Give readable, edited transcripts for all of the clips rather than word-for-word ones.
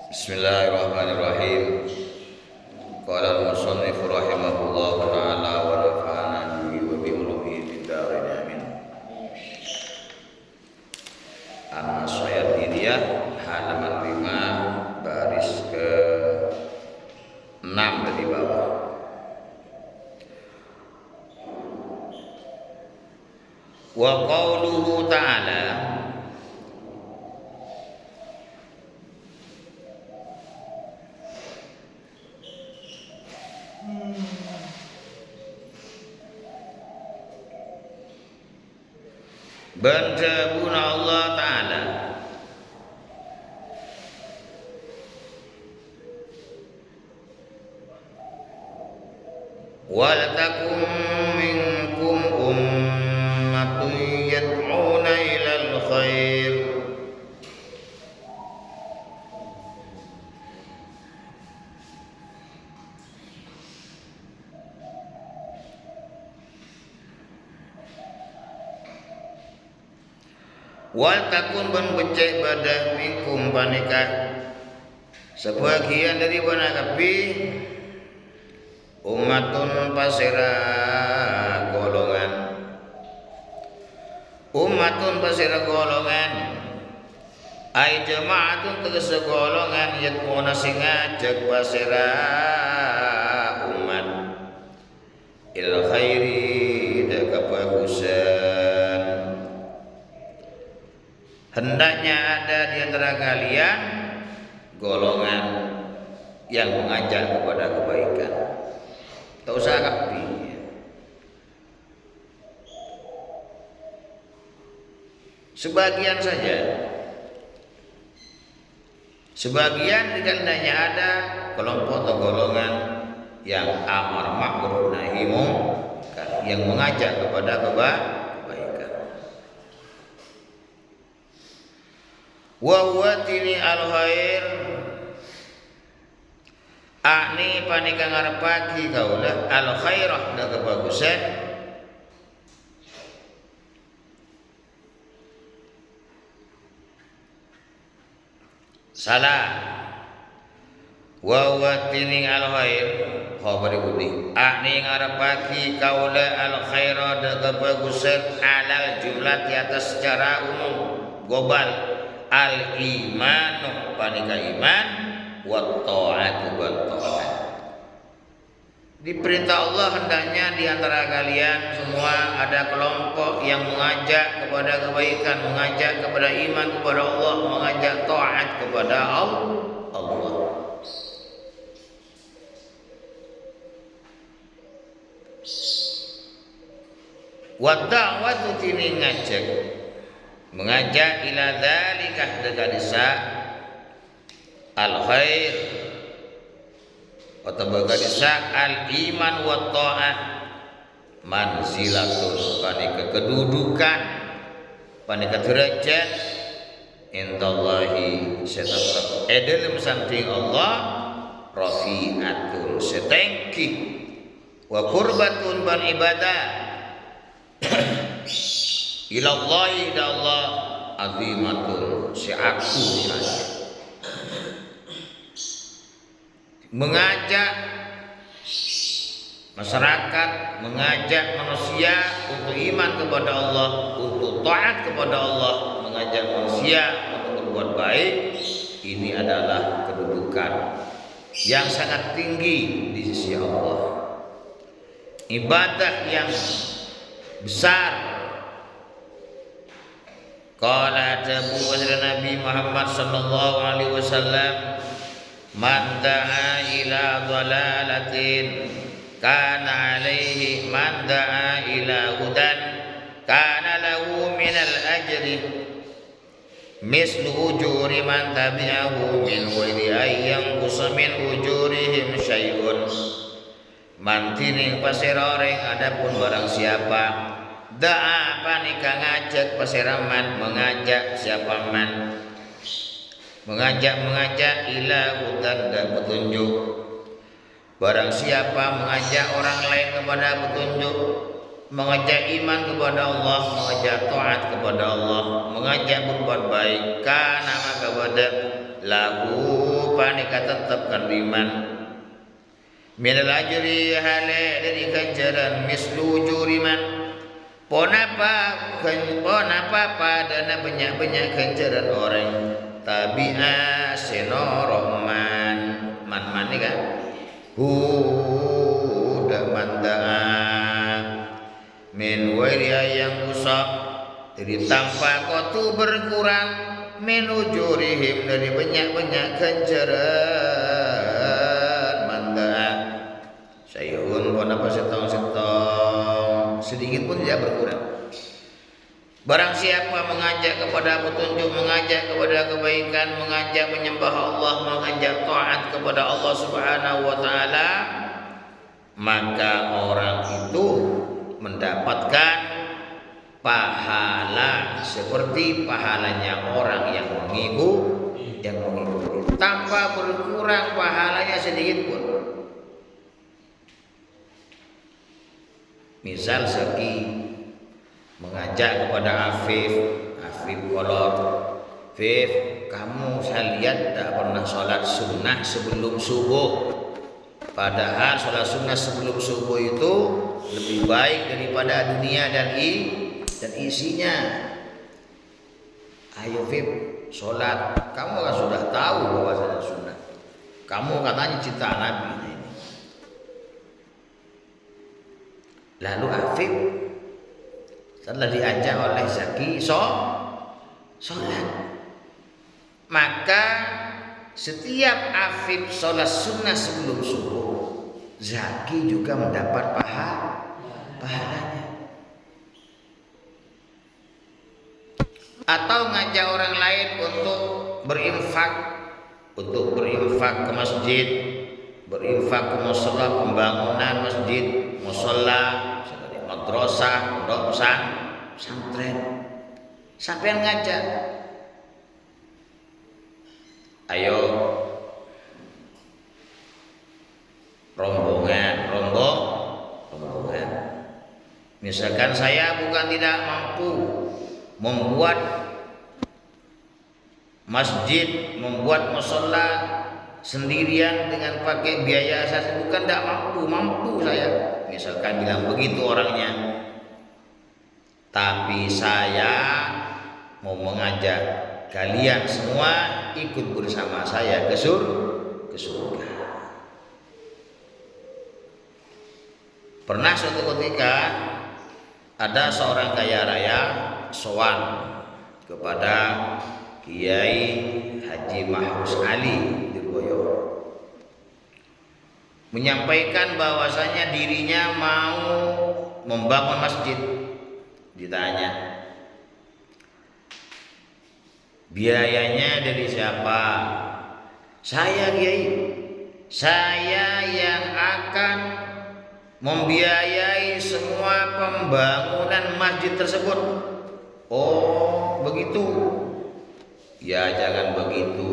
Bismillahirrahmanirrahim. Qala al-musannif rahimahullahu ta'ala wa nafa'ana bihi wa bi ulumihi fid dharain amin. An-Nasyatiyah halaman 5 baris ke 6 dari bawah. Wa qauluhu ta'ala berjabun Allah Ta'ala wal takum minkum ummatun yad'una ilal khair wal takun ban becek badah minkum panika sebagian dari panakapi ummatun pasira golongan ai jama'atun tegese golongan yadmuna sing ngajak pasira umat il khairi da kebagusan. Hendaknya ada di antara kalian golongan yang mengajak kepada kebaikan. Tak usah kapi. Sebagian saja. Sebagian hendaknya ada kelompok atau golongan yang amar ma'ruf nahi munkar, yang mengajak kepada kebaikan. Wa huwa tini al-khair akni panika ngarepake kaulah al-khairah da kebagusan salah wa huwa tini al-khair khabar budi akni ngarepake kaulah al-khairah da kebagusan alal jumlah di atas secara umum global al-imanu panika iman wa ta'atu wa ta'at. Diperintah Allah hendaknya di antara kalian semua ada kelompok yang mengajak kepada kebaikan, mengajak kepada iman kepada Allah, mengajak taat kepada Allah. Wa da'watu tini mengajak ila dzalika dekanisa al khair atau dekanisa al iman wa ta'ah manzilatun panika kedudukan panika derajat indallahi setetap dalam samping Allah rafi'atun setengki wa qurbatun ban ibadah ilallahi da Allah azimatun si aku saja mengajak masyarakat, mengajak manusia untuk iman kepada Allah, untuk taat kepada Allah, mengajak manusia untuk berbuat baik. Ini adalah kedudukan yang sangat tinggi di sisi Allah, ibadah yang besar. Qala Abu Nabi Muhammad sallallahu alaihi wasallam man da'a ila dhalalatin kana alaihi man da'a ila hudan kana lahu minal ajri mislu ujuri man tabi'ahu min ghairi ayyan qusamin ujurihim syai'un. Man tining pasiroreng adapun barang siapa da'a panika ngajak pasiraman mengajak siapa man mengajak ila hudan dan petunjuk. Barang siapa mengajak orang lain kepada petunjuk, mengajak iman kepada Allah, mengajak taat kepada Allah, mengajak berbuat baik, kana maka pada lahu panika tetapkan iman minal ajri hale dari ganjaran mislu juriman ponapa padana banyak ganjaran orang tabi'a senoroman man kan huda mandaa min wairi yang usap dari tanpa kotu berkurang menujurihim dari banyak ganjaran mandaa sayun ponapa setong sedikit pun tidak berkurang. Barang siapa mengajak kepada petunjuk, mengajak kepada kebaikan, mengajak menyembah Allah, mengajak taat kepada Allah Subhanahu wa taala, maka orang itu mendapatkan pahala seperti pahalanya orang yang mengikuti tanpa berkurang pahalanya sedikit pun. Misal segi mengajak kepada Afif kolor, Afif, kamu saya lihat tidak pernah sholat sunnah sebelum subuh. Padahal sholat sunnah sebelum subuh itu lebih baik daripada dunia dan isinya. Ayo Afif, sholat. Kamu kan sudah tahu bahwa sholat sunnah. Kamu katanya cinta Nabi. Lalu Afif setelah diajak oleh Zaki sholat, maka setiap Afif sholat sunnah sebelum subuh, Zaki juga mendapat pahalanya. Atau ngajak orang lain untuk berinfak ke masjid, berinfak ke mushola, pembangunan masjid, mushola, madrasah, pondok pesantren, sampean ngajak, ayo rombongan. Misalkan saya bukan tidak mampu membuat masjid, membuat mushola sendirian dengan pakai biaya saya, bukan tidak mampu saya. Misalkan bilang begitu orangnya, tapi saya mau mengajak kalian semua ikut bersama saya ke surga. Pernah suatu ketika ada seorang kaya raya sowan kepada Kiai Haji Mahrus Ali Dirboyo, menyampaikan bahwasanya dirinya mau membangun masjid. Ditanya, biayanya dari siapa? Saya Kiai, saya yang akan membiayai semua pembangunan masjid tersebut. Oh begitu, ya jangan begitu.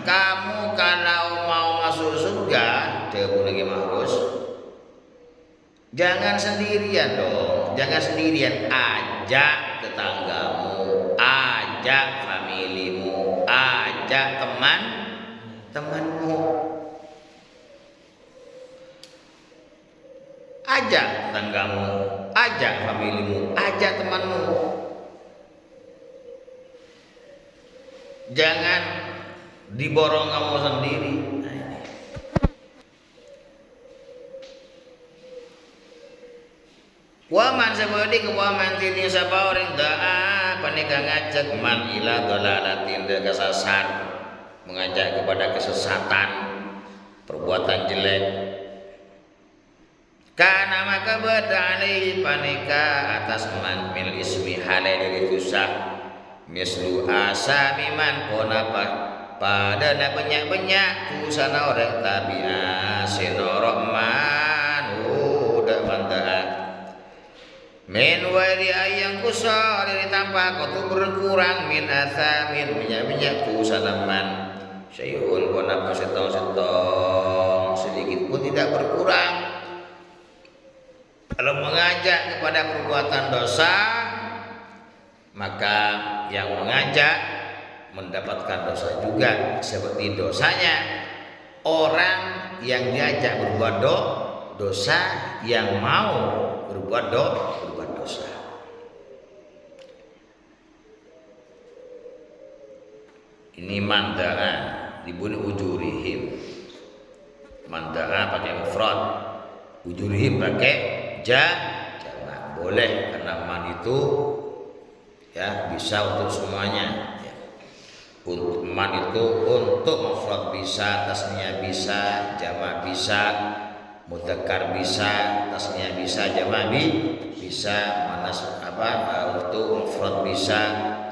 Kamu kalau mau masuk surga, Dewa Lagi Mahrus, jangan sendirian dong, jangan sendirian. Ajak tetanggamu, ajak familimu, ajak temanmu, ajak tetanggamu, ajak familimu, ajak temanmu. Jangan diborong kamu sendiri. Waman sabodi kewaman tini sapa orang daa panika ngajak man ila dolalatin kesasar, mengajak kepada kesesatan, perbuatan jelek. Karena maka bada alaihi panika atas man mil ismi halai dari dosa mislu asamiman ponapa pada na banyak kusana orang tabi'a sinorokman udah mantaa min wari ayang kusar dari tanpa kau berkurang min asamin minyak kusana man syai'un ponapa setong sedikit pun tidak berkurang. Kalau mengajak kepada perbuatan dosa, maka yang mengajak mendapatkan dosa juga seperti dosanya orang yang diajak berbuat dosa yang mau berbuat dosa. Ini manda'a dibuni ujurihim. Manda'a pakai mufrad, ujurihim pakai jamak. Boleh karena man itu ya bisa untuk semuanya. Untuk man itu untuk mufrad bisa, tasnya bisa, jamak bisa, mudzakkar bisa, tasnya bisa, jamak bisa, manas untuk mufrad bisa,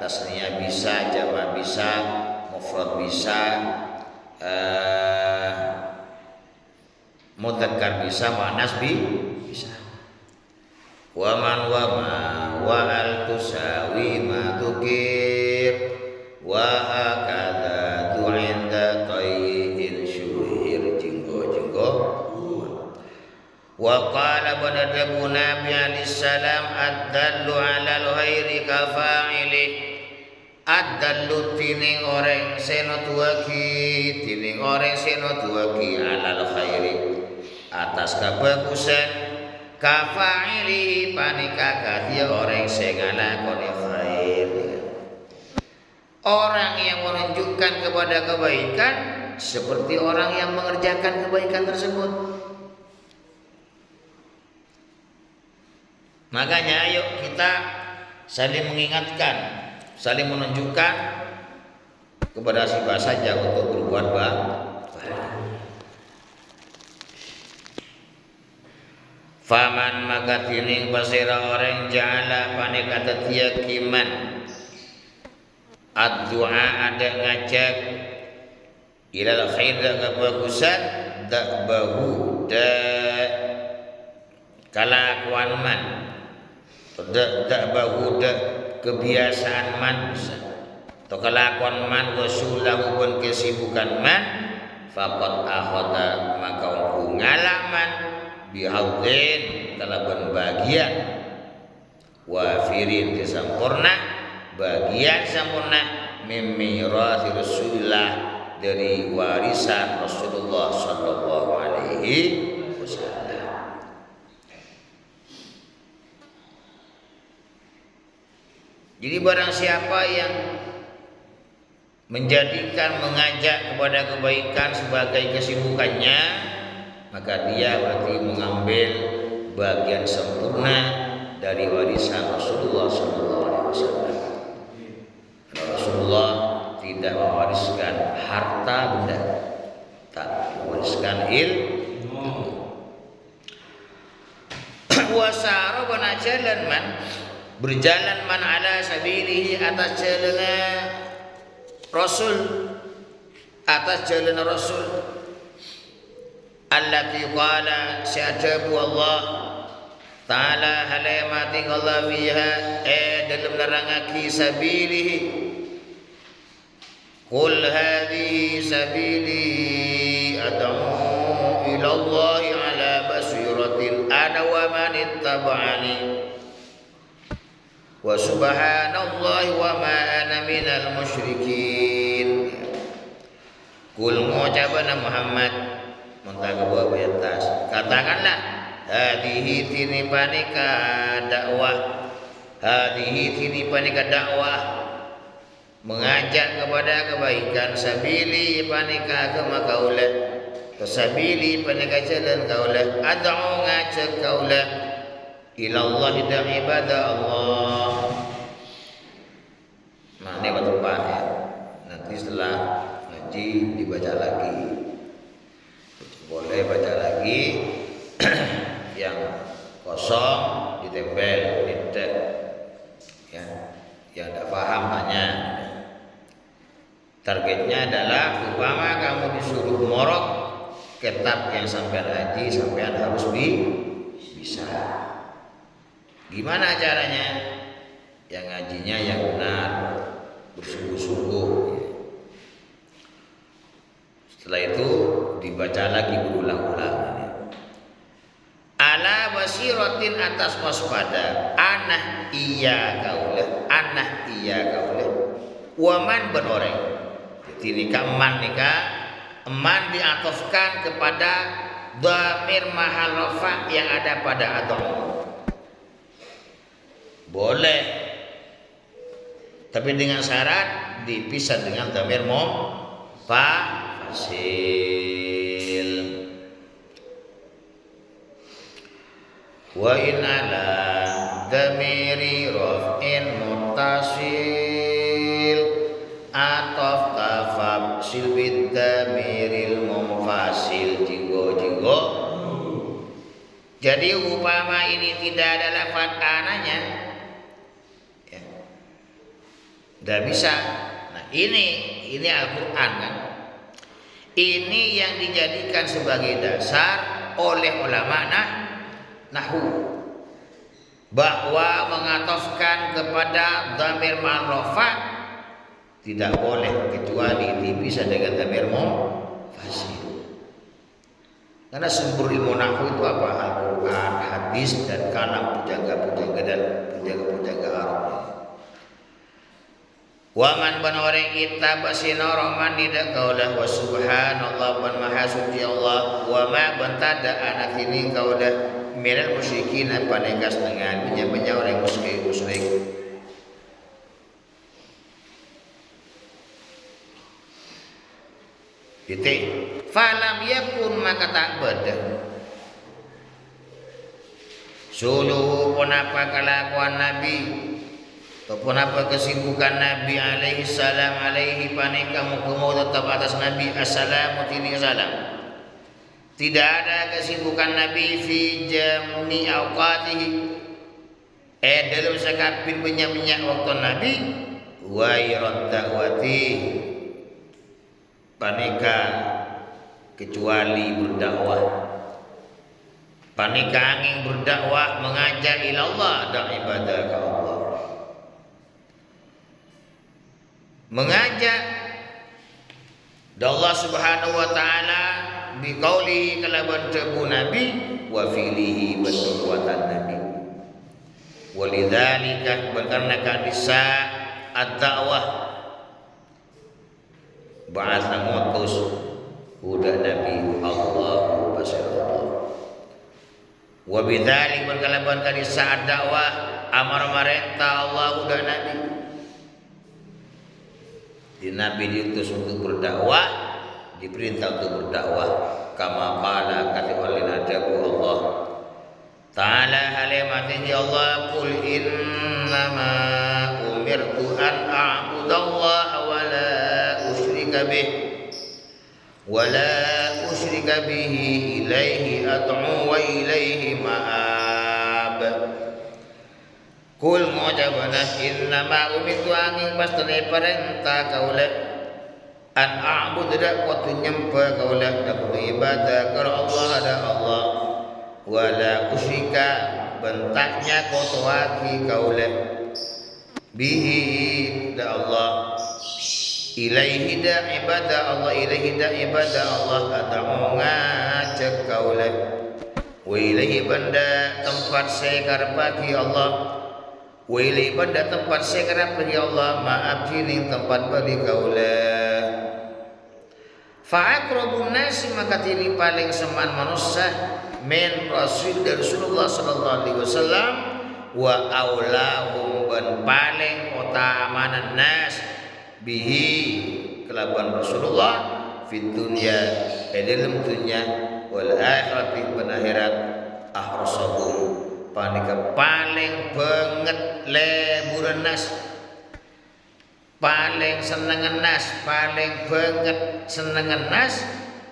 tasnya bisa, jamak bisa, mufrad bisa, mudzakkar bisa, manas bisa. Wa man wa al tusawi ma tukir wa hakadha tu'inda tayyin syuhir jinggo wa qala banadabuna bi alaihissalam ad-dallu ala al-khairi kafa'ili ad-dallu tining orang seno tuaki ala al-khairi atas kebagusan kafa'ili panikaka dia orang sing nglakoni khair. Orang yang menunjukkan kepada kebaikan seperti orang yang mengerjakan kebaikan tersebut. Makanya ayo kita saling mengingatkan, saling menunjukkan kepada siapa saja untuk berbuat baik. Faman maka tining pasira orang ja'ala panikata tiyakiman ad-du'a ada ngajak ilal khair kebagusan dakbahu kalakuan man dakbahu kebiasaan man atau kelakuan man wasulahu pun kesibukan man faqad akhadha maka ngalaman bihadzin kalaban bagian wafirin kesempurna bagian sempurna mimirathi Rasulullah dari warisan Rasulullah sallallahu alaihi wasallam. Jadi barang siapa yang menjadikan mengajak kepada kebaikan sebagai kesibukannya, maka dia berarti mengambil bagian sempurna dari warisan Rasulullah sallallahu alaihi wasallam. Rasulullah tidak mewariskan harta benda, tak mewariskan ilmu. Wasara jalan man berjalan man ala sabilihi atas jalan Rasul, atas jalan Rasul. Allati qala syadabu Allah Ta'ala halayamati Allah biha dalam nerangaki sabilihi qul hadhihi sabili ad'u ila Allah ala basiratin ana wa man ittaba'ani wa subhanallahi wa ma ana minal musyrikin. Qul ngucapana Muhammad mentaka buah atas katakanlah hadihi tini panika dakwah, hadihi tini panika dakwah mengajak kepada kebaikan sabili panika ke makaulah kesabili panika jalan kaulah ad'u ngajak kaulah ilallah dan ibadah Allah. Nah ini tempat ya, nanti setelah ngaji dibaca lagi, boleh baca lagi yang kosong ditempel tidak ya, yang tidak paham hanya targetnya adalah umpama kamu disuruh morok kitab yang sampean haji sampean harus bisa. Gimana caranya? Yang ngajinya yang benar, bersungguh-sungguh. Setelah itu dibaca lagi berulang-ulang. Ala basiratin atas waspada, anah iya kaulah waman benoreng. Jadi nikah eman diatofkan kepada dhamir mahal rafa yang ada pada adom. Boleh, tapi dengan syarat dipisah dengan dhamir fasil. Wa in ala dhamiri raf'in muttasil atof tafsil bid dhamiril munfasil. Jigo. Jadi upama ini tidak ada lafaz ananya, ya, tidak bisa. Nah ini Al-Quran kan. Ini yang dijadikan sebagai dasar oleh ulama nahwu, bahwa mengatofkan kepada dhamir ma'rofa tidak boleh kecuali dipisah dengan dhamir fasil. Karena sumber ilmu nahwu itu apa? Al-Quran, hadis, dan kalam penjaga-penjaga dan penjaga-penjaga Arab. Wa man ban orang kita basina rahman tidak kaulah wa subhanallah ban maha suci Allah wa ma bentada anak ini kaulah minal musyrikin apa negas dengan benya orang musyrik. Titik. Falam yakun maka tak beda. Suluhu pun apa kelakuan Nabi, ataupun apa kesibukan Nabi alaihi salam alaihi panika mukumu tetap atas Nabi assalamu tini salam. Tidak ada kesibukan Nabi fi jamni awqatihi dalam sekapin banyak waktu Nabi wa irad dakwati panika kecuali berdakwah. Panika angin berdakwah mengajak ila Allah dan ibadah ke Allah. Mengajak da Allah Subhanahu wa taala biqauli kalaban tebu Nabi wa filihi berperbuatan Nabi. Walidzalika karena kadisa ad-da'wah ba'atha ngutus udah Nabi Allah basirullah. Wa bidzalik berkalaban kadisa ad-da'wah amar marenta Allah udah Nabi. Di Nabi diutus untuk berdakwah, diperintah untuk berdakwah. Kama qala kata oleh nadabu Allah Ta'ala halimatin ya Allah qul innama umirtu an a'budallaha wa la usyrika bihi ilaihi ad'u wa ilaihi ma'ab. Kul mujabana innama umirtu angin pastane perintah kaulah an a'bud dak kutu nyembah kaulah dak ibadah kepada Allah ada Allah wala usyrika bentaknya kotoaki kaulah bihi da Allah ilaihi da ibadah Allah ilaihi da ibadah Allah atau ngajak kaulah wa ilaihi benda tempat saya karepaki Allah wa ilaihi benda tempat saya karepaki Allah maaf diri tempat bagi kaulah fa'akrabun nasi maka tini paling seman manusia min rasul dari Rasulullah sallallahu alaihi wasallam wa aulahum ban paling utamanan nas bihi kelaban Rasulullah fid dunya dalam dunya wal akhirati ban akhirat ahrasahum panika paling banget leburan nas paling senengan nas paling banget senengan nas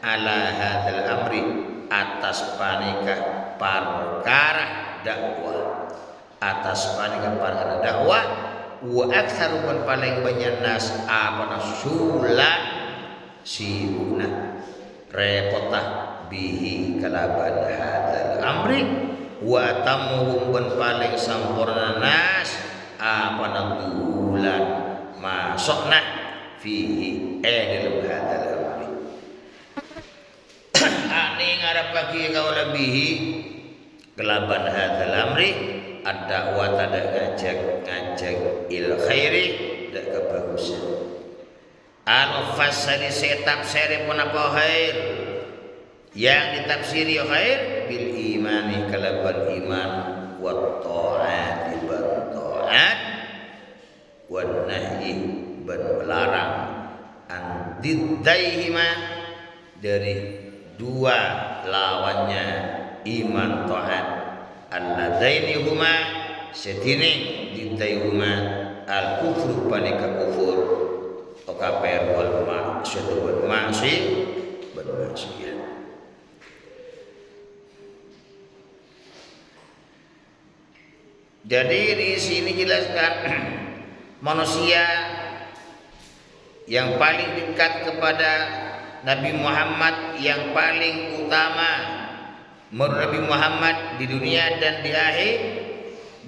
ala hadzal amri atas panika perkara dakwah atas panika perkara dakwah wa aktsaru paling banyak nas apa nasulan sibuna repotah bihi kalaban hadzal amri wa tamuhum paling sampurna nas apa nadulan masukna fihi dalam hadzal amri ani ngarep bagi kau lebihi kelaban hadzal amri ad-da'wah ada ngajak il khairi dak kebagusan al-mufassiri setafsiri pun apa khair yang ditafsiri khair bil imani kalaban iman wa ta'ati ban ta'at wa nahyi ban melarang an diddaihima dari dua lawannya iman ta'at alladaini huma setine diddaihuma al kufru panika kufur o kafir wal ma'syadu wal ma'si wal ma'siyah. Jadi di sini jelaskan manusia yang paling dekat kepada Nabi Muhammad, yang paling utama menurut Nabi Muhammad di dunia dan di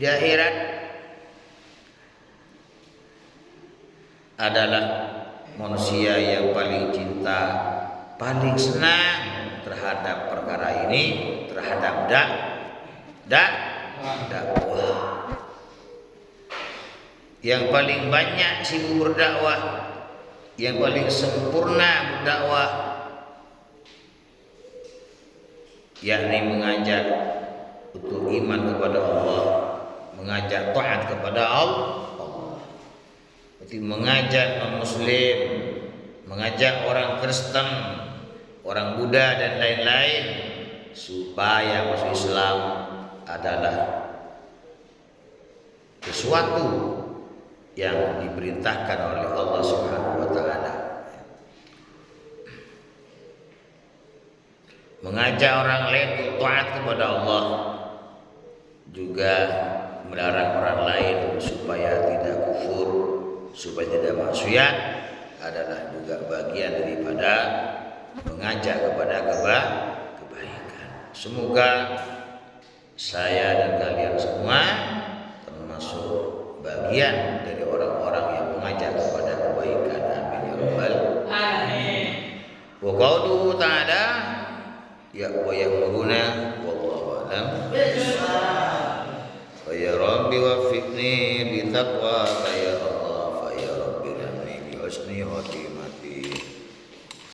akhirat adalah manusia yang paling cinta, paling senang terhadap perkara ini, terhadap dakwah, yang paling banyak sibuk berdakwah, yang paling sempurna berdakwah, yakni mengajak untuk iman kepada Allah, mengajak taat kepada Allah, berarti mengajak non-muslim, mengajak orang Kristen, orang Buddha dan lain-lain supaya masuk Islam adalah sesuatu yang diperintahkan oleh Allah Subhanahu wa taala. Mengajak orang lain untuk taat kepada Allah, juga melarang orang lain supaya tidak kufur, supaya tidak maksiat, adalah juga bagian daripada mengajak kepada kebaikan. Semoga saya dan kalian semua termasuk bagian dari orang-orang yang mengajak kepada kebaikan. Amin ya rabbal alamin. Wa qauluhu ta'ala ya wa ya'muruna wallahu a'lam.